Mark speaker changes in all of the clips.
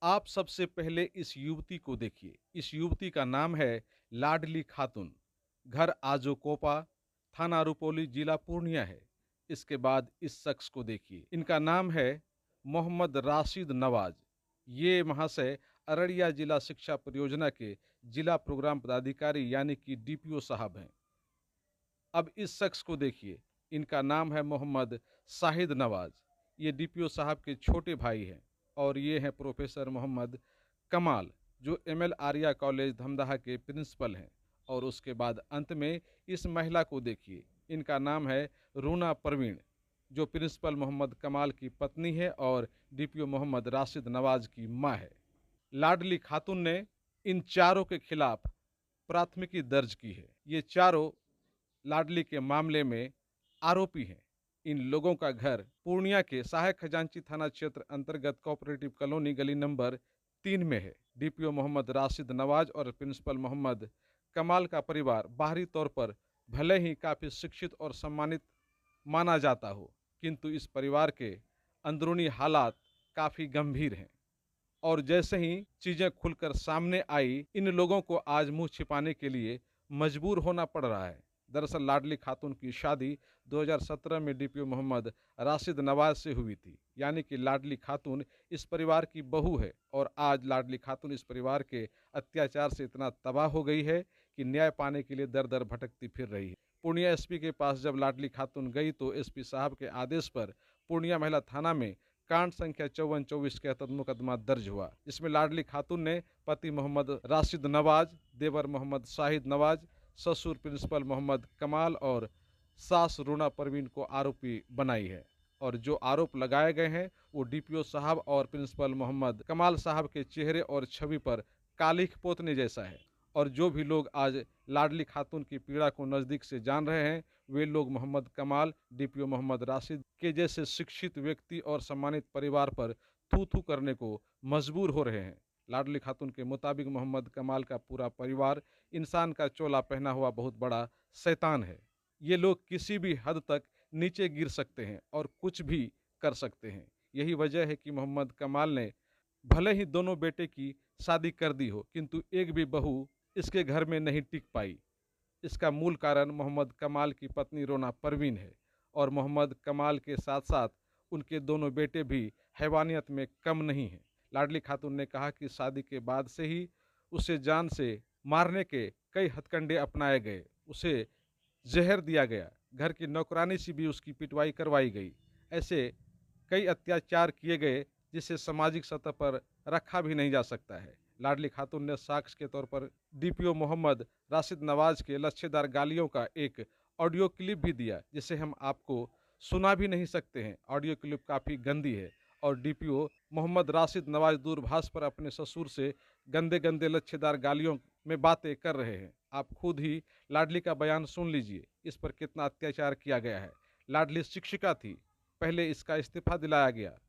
Speaker 1: आप सबसे पहले इस युवती को देखिए। इस युवती का नाम है लाडली खातून। घर आजोकोपा, थाना रुपौली, जिला पूर्णिया है। इसके बाद इस शख्स को देखिए। इनका नाम है मोहम्मद राशिद नवाज। ये महाशय अररिया जिला शिक्षा परियोजना के जिला प्रोग्राम पदाधिकारी यानी कि डीपीओ साहब हैं। अब इस शख्स को देखिए। इनका नाम है मोहम्मद शाहिद नवाज। ये डीपीओ साहब के छोटे भाई हैं और ये हैं प्रोफेसर मोहम्मद कमाल, जो एमएल आर्या कॉलेज धमदाहा के प्रिंसिपल हैं। और उसके बाद अंत में इस महिला को देखिए। इनका नाम है रूना परवीन, जो प्रिंसिपल मोहम्मद कमाल की पत्नी है और डीपीओ मोहम्मद राशिद नवाज की मां है। लाडली खातून ने इन चारों के खिलाफ प्राथमिकी दर्ज की है। ये चारों लाडली के मामले में आरोपी हैं। इन लोगों का घर पूर्णिया के सहायक खजांची थाना क्षेत्र अंतर्गत कोऑपरेटिव कॉलोनी गली नंबर 3 में है। डीपीओ मोहम्मद राशिद नवाज और प्रिंसिपल मोहम्मद कमाल का परिवार बाहरी तौर पर भले ही काफी शिक्षित और सम्मानित माना जाता हो, किंतु इस परिवार के अंदरूनी हालात काफी गंभीर हैं। और जैसे ही चीजें खुलकर सामने आई, इन लोगों को आज मुंह छिपाने के लिए मजबूर होना पड़ रहा है। दरअसल लाडली खातून की शादी 2017 में डीपीओ मोहम्मद राशिद नवाज से हुई थी। यानी कि लाडली खातून इस परिवार की बहू है और आज लाडली खातून इस परिवार के अत्याचार से इतना तबाह हो गई है कि न्याय पाने के लिए दर दर भटकती फिर रही है। पूर्णिया एसपी के पास जब लाडली खातून गई तो एसपी साहब के आदेश पर पूर्णिया महिला थाना में कांड संख्या 5424 के तहत मुकदमा दर्ज हुआ, जिसमें लाडली खातून ने पति मोहम्मद राशिद नवाज, देवर मोहम्मद शाहिद नवाज, ससुर प्रिंसिपल मोहम्मद कमाल और सास रूना परवीन को आरोपी बनाई है। और जो आरोप लगाए गए हैं वो डीपीओ साहब और प्रिंसिपल मोहम्मद कमाल साहब के चेहरे और छवि पर कालिख पोतने जैसा है। और जो भी लोग आज लाडली खातून की पीड़ा को नज़दीक से जान रहे हैं, वे लोग मोहम्मद कमाल, डीपीओ मोहम्मद राशिद के जैसे शिक्षित व्यक्ति और सम्मानित परिवार पर थू थू करने को मजबूर हो रहे हैं। लाडली खातून के मुताबिक मोहम्मद कमाल का पूरा परिवार इंसान का चोला पहना हुआ बहुत बड़ा शैतान है। ये लोग किसी भी हद तक नीचे गिर सकते हैं और कुछ भी कर सकते हैं। यही वजह है कि मोहम्मद कमाल ने भले ही दोनों बेटे की शादी कर दी हो, किंतु एक भी बहू इसके घर में नहीं टिक पाई। इसका मूल कारण मोहम्मद कमाल की पत्नी रोना परवीन है। और मोहम्मद कमाल के साथ साथ उनके दोनों बेटे भी हैवानियत में कम नहीं हैं। लाडली खातून ने कहा कि शादी के बाद से ही उसे जान से मारने के कई हथकंडे अपनाए गए, उसे जहर दिया गया, घर की नौकरानी से भी उसकी पिटवाई करवाई गई। ऐसे कई अत्याचार किए गए जिसे सामाजिक सतह पर रखा भी नहीं जा सकता है। लाडली खातून ने साक्ष्य के तौर पर डीपीओ मोहम्मद राशिद नवाज के लच्छेदार गालियों का एक ऑडियो क्लिप भी दिया, जिसे हम आपको सुना भी नहीं सकते हैं। ऑडियो क्लिप काफ़ी गंदी है और डीपीओ मोहम्मद राशिद नवाज दूरभाष पर अपने ससुर से गंदे गंदे लच्छेदार गालियों में बातें कर रहे हैं। आप खुद ही लाडली का बयान सुन लीजिए, इस पर कितना अत्याचार किया गया है। लाडली शिक्षिका थी, पहले इसका इस्तीफा दिलाया गया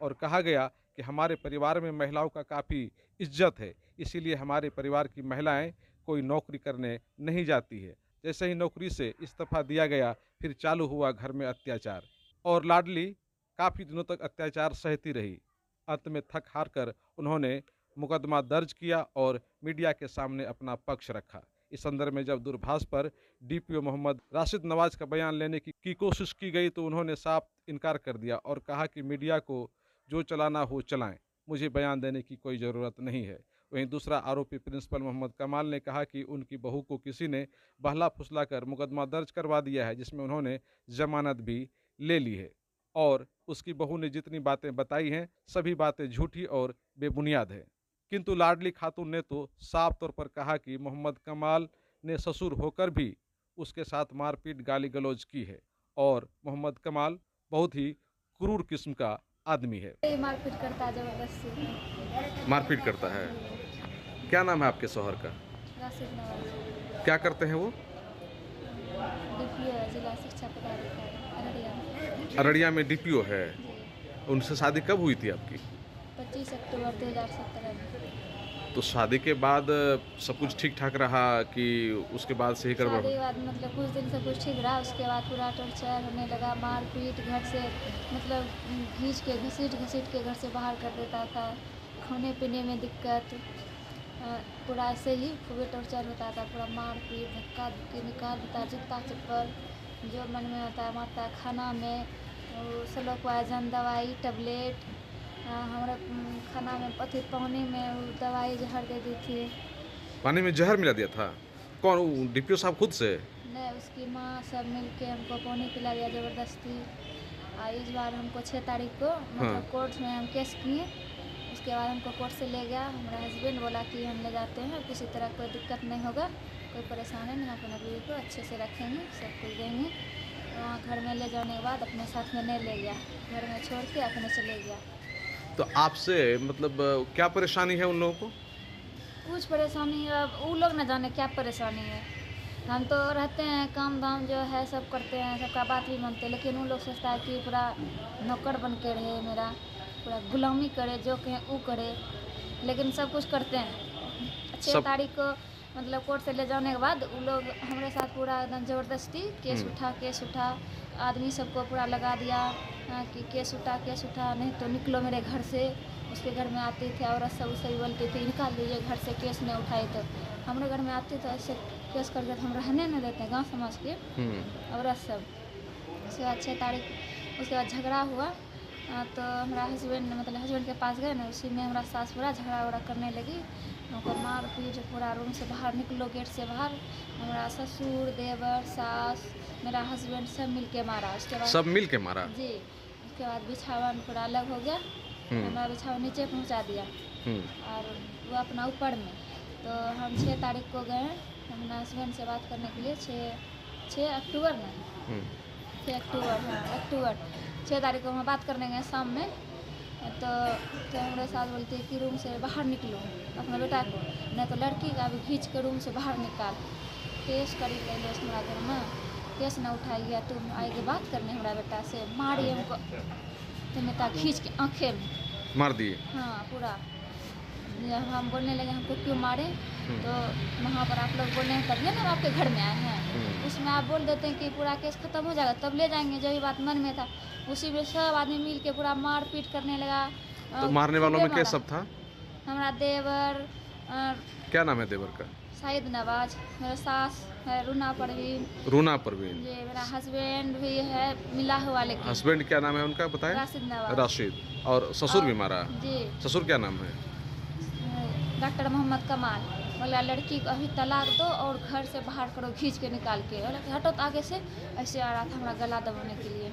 Speaker 1: और कहा गया कि हमारे परिवार में महिलाओं का काफ़ी इज्जत है, इसीलिए हमारे परिवार की महिलाएं कोई नौकरी करने नहीं जाती है। जैसे ही नौकरी से इस्तीफा दिया गया, फिर चालू हुआ घर में अत्याचार और लाडली काफ़ी दिनों तक अत्याचार सहती रही। अंत में थक हार कर उन्होंने मुकदमा दर्ज किया और मीडिया के सामने अपना पक्ष रखा। इस संदर्भ में जब दूरभाष पर डीपीओ मोहम्मद राशिद नवाज का बयान लेने की कोशिश की गई तो उन्होंने साफ इनकार कर दिया और कहा कि मीडिया को जो चलाना हो चलाएं, मुझे बयान देने की कोई ज़रूरत नहीं है। वहीं दूसरा आरोपी प्रिंसिपल मोहम्मद कमाल ने कहा कि उनकी बहू को किसी ने बहला फुसला कर मुकदमा दर्ज करवा दिया है, जिसमें उन्होंने जमानत भी ले ली है और उसकी बहू ने जितनी बातें बताई हैं सभी बातें झूठी और बेबुनियाद है। किंतु लाडली खातून ने तो साफ तौर पर कहा कि मोहम्मद कमाल ने ससुर होकर भी उसके साथ मारपीट गाली गलौज की है और मोहम्मद कमाल बहुत ही क्रूर किस्म का आदमी है।
Speaker 2: ये मारपीट करता है जबरदस्ती।
Speaker 1: मारपीट करता है। क्या नाम है आपके शौहर का?
Speaker 2: राशिद नवाज
Speaker 1: क्या करते हैं वो?
Speaker 2: डीपीओ है, जिला शिक्षा पदाधिकारी अररिया में।
Speaker 1: अररिया में डीपीओ है।
Speaker 2: जी,
Speaker 1: उनसे शादी कब हुई थी आपकी?
Speaker 2: 25 अक्टूबर 2017 में।
Speaker 1: तो शादी के बाद सब कुछ ठीक ठाक रहा कि उसके बाद से ही गड़बड़
Speaker 2: शादी
Speaker 1: हुई?
Speaker 2: के बाद मतलब कुछ दिन सब कुछ ठीक रहा, उसके बाद पूरा टॉर्चर होने लगा, मारपीट घर से मतलब खींच के घसीट घसीट के घर से बाहर कर देता था, खाने पीने में दिक्कत, पूरा ऐसे ही खूब टॉर्चर होता था, पूरा मार पीट धक्का धुक्की निकाल देता, जूता चप्पल जो मन में होता है मारता है। खाना में स्लो पॉइजन दवाई टैबलेट, हमारे खाना में अथी पानी में वो दवाई जहर दे दी थी।
Speaker 1: पानी में जहर मिला दिया था? कौन, डीपीओ साहब खुद से?
Speaker 2: नहीं, उसकी माँ सब मिल के हमको पानी पिला दिया ज़बरदस्ती। इस बार हमको 6 तारीख को मतलब कोर्ट में हम केस किए। उसके बाद हमको कोर्ट से ले गया। हमारा हस्बैंड बोला कि हम ले जाते हैं, किसी तरह कोई दिक्कत नहीं होगा, कोई परेशानी नहीं, अपने बीवी को अच्छे से रखेंगे, सब कुछ देंगे। वहाँ घर में ले जाने के बाद अपने साथ में नहीं ले गया, घर में छोड़ के अपने चले गया।
Speaker 1: तो आपसे मतलब क्या परेशानी है उन लोगों को?
Speaker 2: कुछ परेशानी है, अब वो लोग न जाने क्या परेशानी है। हम तो रहते हैं, काम धाम जो है सब करते हैं, सबका बात भी मानते हैं, लेकिन वो लोग सोचता है कि पूरा नौकर बन के रहे, मेरा पूरा गुलामी करे, जो कहें वो करे, लेकिन सब कुछ करते हैं। 6 तारीख को मतलब कोर्ट से ले जाने के बाद वो लोग हमारे साथ पूरा एकदम ज़बरदस्ती केस उठा आदमी सबको पूरा लगा दिया कि केस उठा नहीं तो निकलो मेरे घर से। उसके घर में आती थी औरत सब उसे भी बोलती थी निकाल लीजिए घर से, केस नहीं उठाई तो। हमारे घर में आती तो ऐसे केस करके तो हम रहने नहीं देते गांव समाज के औरत सब। उसके बाद 6 तारीख उसके बाद झगड़ा हुआ, तो हमारा हस्बैंड के पास गए ना, उसी में हमारा सास पूरा झगड़ा करने लगी, हमको मार पीट, पूरा रूम से बाहर निकलो, गेट से बाहर। हमारा ससुर देवर सास मेरा हस्बैंड सब मिल के मारा। उसके बाद
Speaker 1: सब मिल के मारा
Speaker 2: जी। उसके बाद बिछावन पूरा अलग हो गया, हमारा बिछावन नीचे पहुंचा दिया और वो अपना ऊपर में। तो हम 6 तारीख को गए अपना हस्बैंड से बात करने के लिए, 6 अक्टूबर में 6 अक्टूबर, हाँ अक्टूबर 6 तारीख को हम बात करने गए शाम में। तो हमारे साथ बोलती है कि रूम से बाहर निकलो अपना बेटा को, नहीं तो लड़की का भी खींच के रूम से बाहर निकाल। केस करी पहले हमारा घर में, केस न उठाइए, तुम आएगी बात करने हमारा बेटा से, मारिए हमको तो खींच के आँखें में
Speaker 1: मार दिए।
Speaker 2: हाँ पूरा। हम बोलने लगे हमको क्यों मारे, तो वहाँ पर आप लोग बोल रहे हैं तभी ना आपके घर में आए हैं, उसमें आप बोल देते हैं कि पूरा केस ख़त्म हो जाएगा तब ले जाएंगे, जो भी बात मन में था उसी में सब आदमी मिल के पूरा मार पीट करने लगा।
Speaker 1: तो मारने वालों में क्या सब था?
Speaker 2: हमारा देवर,
Speaker 1: क्या नाम है देवर का?
Speaker 2: शाहिद नवाज, मेरा सास है रूना परवीन जी, मेरा हस्बैंड भी है मिला हुआ, लेकिन
Speaker 1: हस्बैंड क्या नाम है उनका बताएं? राशिद। और ससुर भी मारा
Speaker 2: जी।
Speaker 1: ससुर क्या नाम है?
Speaker 2: डॉक्टर मोहम्मद कमाल। बोला लड़की को अभी तलाक दो और घर से बाहर करो खींच के निकाल के। बोला हटो तो आगे से, ऐसे आ रहा था हमारा गला दबाने के लिए।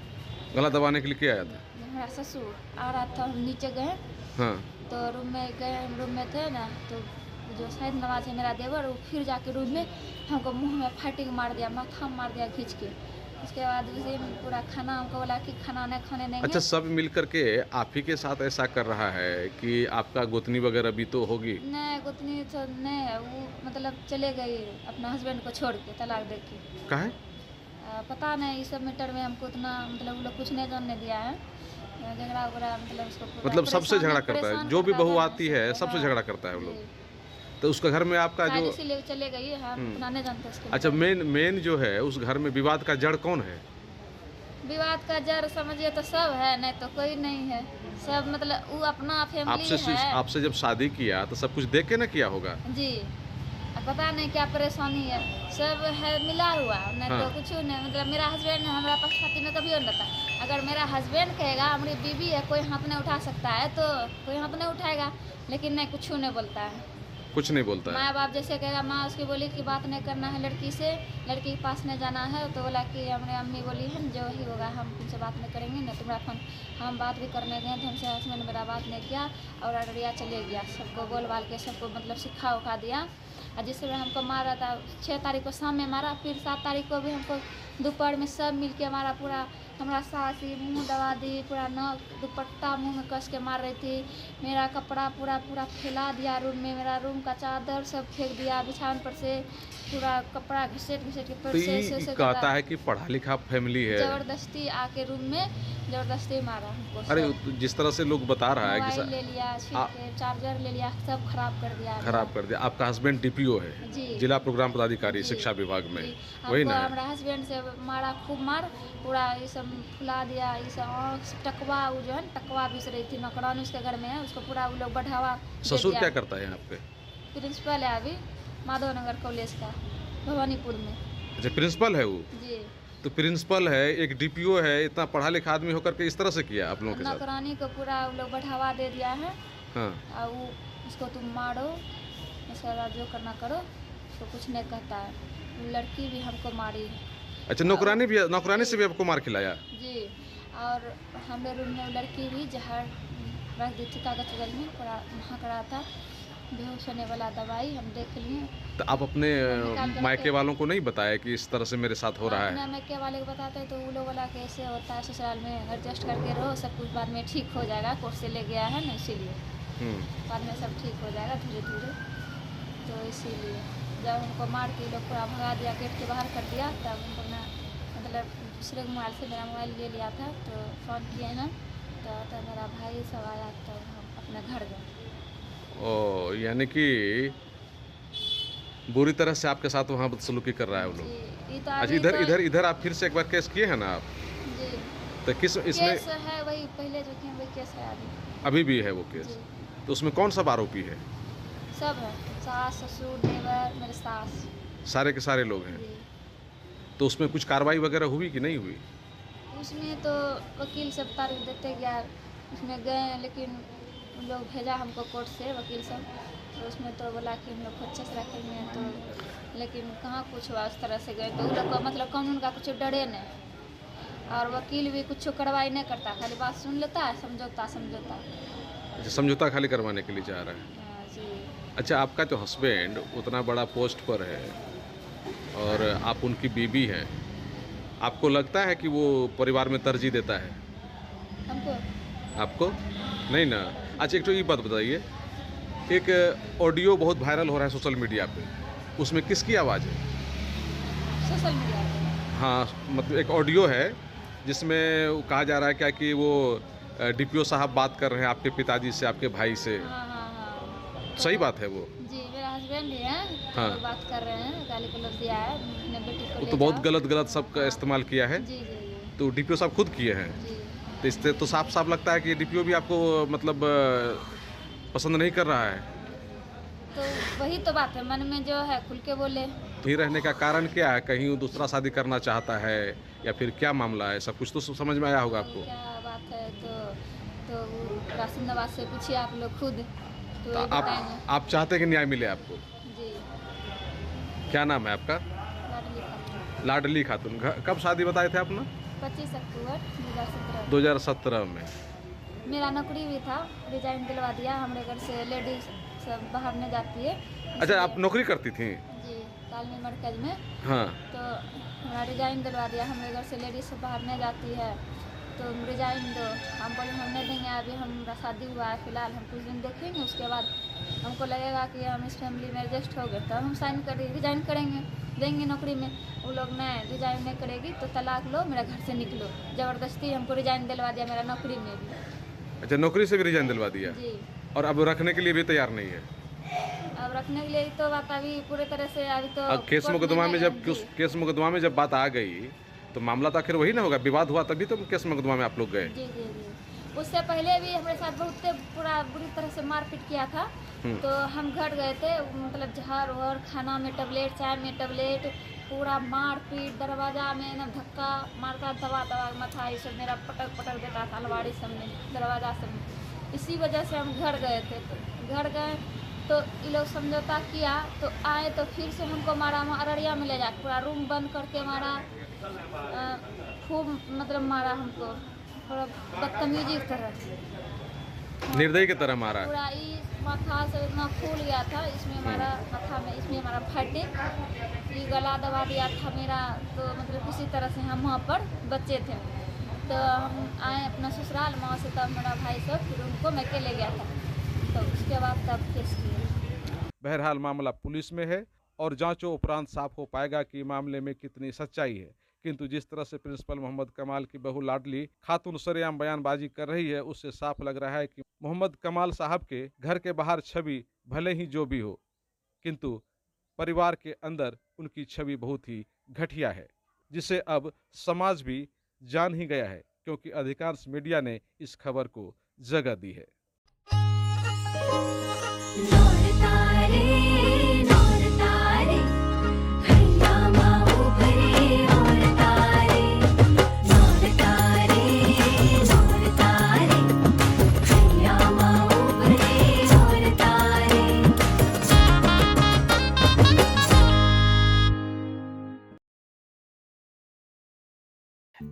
Speaker 1: गला दबाने के लिए क्या आया था?
Speaker 2: हमारा ससुर आ रहा था, हम नीचे गए तो रूम में थे ना, तो जो शाहिद नवाज है मेरा देवर, वो फिर जाके रूम में हमको मुंह में फाइटिंग मार दिया, माथा में मार दिया खींच के। उसके बाद उसी में पूरा खाना हमको बोला कि खाना नहीं खाने देंगे।
Speaker 1: अच्छा, सब मिलकर के आप ही के साथ ऐसा कर रहा है कि आपका गोतनी वगैरह भी तो होगी?
Speaker 2: नहीं, गोतनी तो नहीं है, वो मतलब चले गई अपना हस्बैंड को छोड़ के तलाक दे के।
Speaker 1: काहे?
Speaker 2: पता नहीं, इस सब मैटर में हमको उतना मतलब वो लोग कुछ नहीं जानने दिया है। झगड़ा वगड़ा मतलब
Speaker 1: सबसे झगड़ा करता है, जो भी बहू आती है सबसे झगड़ा करता है वो लोग। तो उसका घर में आपका जो
Speaker 2: इसीलिए चले गई है, हम उतना नहीं जानते उसके।
Speaker 1: अच्छा, मेन जो है उस घर में विवाद का जड़ कौन है?
Speaker 2: विवाद का जड़ समझिए तो सब है, नहीं तो कोई नहीं है, सब मतलब वो अपना फैमिली है।
Speaker 1: आपसे जब शादी किया तो सब कुछ देख के ना किया होगा
Speaker 2: जी। पता नहीं क्या परेशानी है, सब है मिला हुआ, नहीं तो कुछ नहीं। मतलब मेरा हस्बैंड हमारा पक्षपाती में कभी नहीं रहता। अगर मेरा हस्बैंड कहेगा हमारी बीवी है, कोई हाथ नहीं उठा सकता है, तो कोई हाथ नहीं उठाएगा, लेकिन नहीं कुछ नहीं बोलता है,
Speaker 1: कुछ नहीं बोलता है।
Speaker 2: माँ बाप जैसे कहेगा, माँ उसकी बोली कि बात नहीं करना है लड़की से, लड़की के पास नहीं जाना है, तो बोला कि हमारे अम्मी बोली है जो ही होगा हम तुमसे बात नहीं करेंगे, नहीं तुम्हारा फोन। हम बात भी करने गए थे, हमसे हस्बैंड मेरा बात नहीं किया और अररिया चले गया, सबको बोल बाल के सबको मतलब सिखा उखा दिया। और जिस समय हमको मारा था 6 तारीख को शाम में मारा, फिर 7 तारीख को भी हमको दोपहर में सब मिल के मारा। पूरा हमारा सासी मुँह दबा दी, पूरा नक दुपट्टा मुँह में कस के मार रही थी। मेरा कपड़ा पूरा फैला दिया रूम में, मेरा रूम का चादर सब फेंक दिया बिछावन पर से, पूरा कपड़ा घिसेट के
Speaker 1: कहता है कि पढ़ा लिखा फैमिली है।
Speaker 2: जबरदस्ती आके रूम में जबरदस्ती मारा हमको।
Speaker 1: अरे
Speaker 2: सब
Speaker 1: जिस तरह से लोग बता रहा है कि
Speaker 2: मोबाइल ले लिया, छीन के चार्जर ले लिया, सब खराब कर दिया।
Speaker 1: खराब कर दिया। आपका हस्बैंड डीपीओ है,
Speaker 2: जी
Speaker 1: जिला प्रोग्राम पदाधिकारी
Speaker 2: जी
Speaker 1: शिक्षा विभाग में,
Speaker 2: जी।
Speaker 1: वही
Speaker 2: हमको
Speaker 1: ना है?
Speaker 2: हमारा हस्बैंड से मारा, खूब मार, पूरा ये सब फुला दिया, ये सब आँख से टकवा, वो जो है ना टकवा घुस रही थी, नौकरानी उसके घर में है, उसको पूरा वो लोग बढ़ावा दे
Speaker 1: ससुर
Speaker 2: दिया।
Speaker 1: क्या करता है यहाँ पे?
Speaker 2: प्रिंसिपल है अभी माधव नगर कॉलेज का, भवानीपुर में।
Speaker 1: अच्छा, प्रिंसिपल है वो?
Speaker 2: जी।
Speaker 1: तो प्रिंसिपल है, एक डीपीओ है, इतना पढ़ा लिखा आदमी होकर के इस तरह से किया आप लोगों के साथ?
Speaker 2: नौकरानी को पूरा वो लोग बढ़ावा दे दिया है।
Speaker 1: हाँ।
Speaker 2: और वो उसको तुम मारो, उसके बाद जो करना करो, उसको कुछ नहीं कहता है। वो लड़की भी हमको मारी है।
Speaker 1: अच्छा, नौकरानी से भी आपको मार खिलाया?
Speaker 2: जी। और हमारे रूम में वो लड़की भी जहर रख दी थी कागज वगैरह में, पूरा महक रहा था, बेहोश होने वाला दवाई हम देख लिए।
Speaker 1: तो आप अपने मायके वालों को नहीं बताया कि इस तरह से मेरे साथ हो रहा
Speaker 2: अपने
Speaker 1: है?
Speaker 2: मायके वाले को बताते हैं तो वो लोग वाला कैसे होता है, ससुराल में एडजस्ट करके रहो, सब कुछ बाद में ठीक हो जाएगा, कोर्ट से ले गया है ना, इसीलिए बाद में सब ठीक हो जाएगा धीरे धीरे। तो इसीलिए जब हमको मार के लोग पूरा भगा दिया, गेट के बाहर कर दिया, तब हमको ना मतलब दूसरे मोबाइल से मेरा मोबाइल ले लिया था, तो फ़ोन किए ना, तो मेरा भाई सब आया, तो हम अपने घर गए।
Speaker 1: ओ, यानी कि बुरी तरह से आपके साथ वहाँ बदसलूकी कर रहा है वो लोग।
Speaker 2: जी। तो
Speaker 1: अच्छा,
Speaker 2: अभी
Speaker 1: इधर
Speaker 2: तो-
Speaker 1: इधर इधर आप फिर से एक बार केस किए हैं ना आप?
Speaker 2: जी।
Speaker 1: तो किस इसमें
Speaker 2: केस है वही पहले जो किए वही केस है अभी।
Speaker 1: अभी भी है वो केस?
Speaker 2: जी।
Speaker 1: तो उसमें कौन सब आरोपी है?
Speaker 2: सब है, सास ससुर देवर मेरे सास।
Speaker 1: सारे के सारे लोग हैं?
Speaker 2: जी।
Speaker 1: तो उसमें कुछ कार्रवाई वगैरह हुई कि नहीं हुई?
Speaker 2: उसमें तो वकील सब तारीख देते गया, उसमें गए, लेकिन उन लोग भेजा हमको कोर्ट से वकील सब, तो उसमें तो बोला कि हम लोग को अच्छे से रखेंगे, तो लेकिन कहाँ कुछ हुआ, उस तरह से गए तो उन लोग को मतलब कानून का कुछ डरे नहीं, और वकील भी कुछ कार्रवाई नहीं करता, खाली बात सुन लेता है, समझौता समझौता।
Speaker 1: अच्छा, समझौता खाली करवाने के लिए चाह रहा है?
Speaker 2: हाँ, जी।
Speaker 1: अच्छा, आपका जो हस्बैंड उतना बड़ा पोस्ट पर है और आप उनकी बीवी हैं, आपको लगता है कि वो परिवार में तरजीह देता है
Speaker 2: हमको
Speaker 1: आपको? नहीं ना? अच्छा, एक तो ये बात बताइए, एक ऑडियो बहुत वायरल हो रहा है सोशल मीडिया पे, उसमें किसकी आवाज़ है?
Speaker 2: सोशल मीडिया पे।
Speaker 1: हाँ, मतलब एक ऑडियो है जिसमें कहा जा रहा है क्या कि वो डीपीओ साहब बात कर रहे हैं आपके पिताजी से, आपके भाई से।
Speaker 2: हाँ हाँ हाँ।
Speaker 1: सही बात है वो?
Speaker 2: जी, मेरा हस्बैंड ही है,
Speaker 1: हाँ।
Speaker 2: वो बात कर रहे हैं, गाली गलौज दिया है अपने बेटी को
Speaker 1: वो
Speaker 2: ले
Speaker 1: तो बहुत
Speaker 2: जाओ।
Speaker 1: गलत गलत सबका इस्तेमाल किया है।
Speaker 2: जी जी जी
Speaker 1: तो डीपीओ साहब खुद किए हैं?
Speaker 2: जी।
Speaker 1: तो इससे तो साफ साफ लगता है कि डीपीओ भी आपको मतलब पसंद नहीं कर रहा है।
Speaker 2: तो वही तो बात है, मन में जो है खुल के बोले।
Speaker 1: नहीं रहने का कारण क्या है? कहीं वो दूसरा शादी करना चाहता है या फिर क्या मामला है? सब कुछ तो समझ में आया होगा आपको।
Speaker 2: क्या बात है, तो वो राशिद नवाज से पूछिए आप लोग खुद, तो
Speaker 1: तो
Speaker 2: ये बताएंगे।
Speaker 1: आप चाहते हैं कि न्याय मिले आपको?
Speaker 2: जी।
Speaker 1: क्या नाम है आपका?
Speaker 2: लाडली खातून।
Speaker 1: लाडली खातून। कब शादी बताए थे आपने?
Speaker 2: 25 अक्टूबर 2017।
Speaker 1: 2017 में।
Speaker 2: मेरा नौकरी भी था, रिजाइन दिलवा दिया, हमारे घर से लेडीज सब बाहर नहीं जाती है।
Speaker 1: अच्छा, आप नौकरी करती थी?
Speaker 2: जी, तालमी मरकज में।
Speaker 1: हाँ।
Speaker 2: तो हमारा रिजाइन दिलवा दिया, हमारे घर से लेडीज सब बाहर नहीं जाती है, तो रिजाइन दो। हम बोले हम नहीं देंगे, अभी हमारा शादी हुआ है, फिलहाल हम कुछ दिन देखेंगे, उसके बाद हमको लगेगा कि हम इस फैमिली में एडजस्ट हो गए तो हम साइन कर रिजाइन करेंगे, देंगे नौकरी में। वो लोग नहीं, रिजाइन नहीं करेगी तो तलाक लो, मेरा घर से निकलो। ज़बरदस्ती हमको रिजाइन दिलवा दिया मेरा नौकरी में भी।
Speaker 1: अच्छा, नौकरी से भी रिजाइन दिलवा दिया?
Speaker 2: जी।
Speaker 1: और अब रखने के लिए भी तैयार नहीं है?
Speaker 2: अब रखने के लिए तो बात अभी पूरे तरह से अभी तो
Speaker 1: अब केस
Speaker 2: कोर्ट
Speaker 1: मुकदमा में
Speaker 2: नहीं
Speaker 1: जब
Speaker 2: गए। जी।
Speaker 1: केस मुकदमा में जब बात आ गई तो मामला तो आखिर वही ना होगा, विवाद हुआ तभी तो केस मुकदमा में आप लोग गए।
Speaker 2: जी जी जी। उससे पहले भी हमारे साथ बहुत पूरा बुरी तरह से मारपीट किया था, तो हम घर गए थे, मतलब जहर और खाना में टैबलेट, चाय में टैबलेट, पूरा मारपीट, दरवाजा में ना धक्का मारता, दबा दबा माथा ये सब मेरा पटक पटक देता था, अलमारी सब में, दरवाजा सब में। इसी वजह से हम घर गए थे। तो घर गए तो ये लोग समझौता किया, तो आए तो फिर से हमको मारा, अररिया में ले जा पूरा रूम बंद करके मारा, खूब मतलब मारा हमको, थोड़ा बदतमीजी की तरह,
Speaker 1: निर्दयी की तरह मारा?
Speaker 2: पूरा इस माथा से इतना फूल गया था, इसमें हमारा माथा में, इसमें हमारा फाइटिंग, ये गला दबा दिया था मेरा। तो मतलब किसी तरह से हम वहाँ पर बच्चे थे, तो हम आए अपना ससुराल, वहाँ से तब मेरा भाई सब फिर उनको मैं के ले गया था, तो उसके बाद तब केस किया।
Speaker 1: बहरहाल मामला पुलिस में है और जांचों उपरांत साफ हो पाएगा कि मामले में कितनी सच्चाई है। किंतु जिस तरह से प्रिंसिपल मोहम्मद कमाल की बहू लाडली खातून सरेआम बयानबाजी कर रही है, उससे साफ लग रहा है कि मोहम्मद कमाल साहब के घर के बाहर छवि भले ही जो भी हो, किंतु परिवार के अंदर उनकी छवि बहुत ही घटिया है, जिसे अब समाज भी जान ही गया है, क्योंकि अधिकांश मीडिया ने इस खबर को जगह दी है।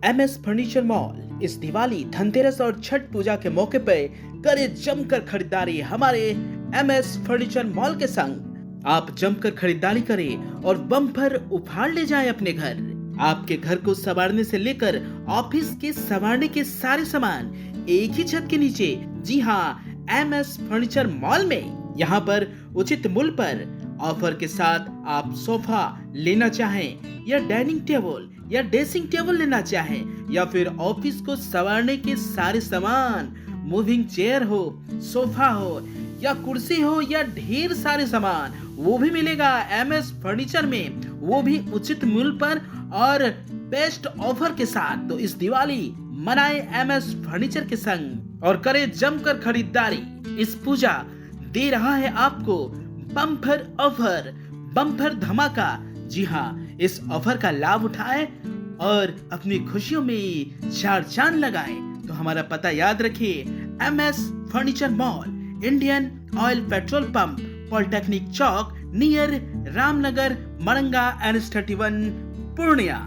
Speaker 3: MS फर्नीचर मॉल इस दिवाली, धनतेरस और छठ पूजा के मौके पर करे जमकर खरीदारी हमारे MS फर्नीचर मॉल के संग। आप जमकर खरीदारी करें और बम्पर उपहार ले जाएं अपने घर। आपके घर को संवारने से लेकर ऑफिस के संवारने के सारे सामान एक ही छत के नीचे। जी हाँ, MS फर्नीचर मॉल में यहाँ पर उचित मूल्य पर ऑफर के साथ आप सोफा लेना चाहें या डाइनिंग टेबल या ड्रेसिंग टेबल लेना चाहें या फिर ऑफिस को संवारने के सारे सामान, मूविंग चेयर हो, सोफा हो या कुर्सी हो या ढेर सारे सामान, वो भी मिलेगा MS फर्नीचर में, वो भी उचित मूल्य पर और बेस्ट ऑफर के साथ। तो इस दिवाली मनाए MS फर्नीचर के संग और करें जमकर खरीदारी। इस पूजा दे रहा है आपको बम्पर ऑफर, बम्पर धमाका। जी हाँ, इस ऑफर का लाभ उठाएं और अपनी खुशियों में चार चांद लगाएं। तो हमारा पता याद रखिए, MS furniture mall, Indian oil petrol pump, polytechnic चौक, नियर रामनगर, मरंगा N31, पूर्णिया।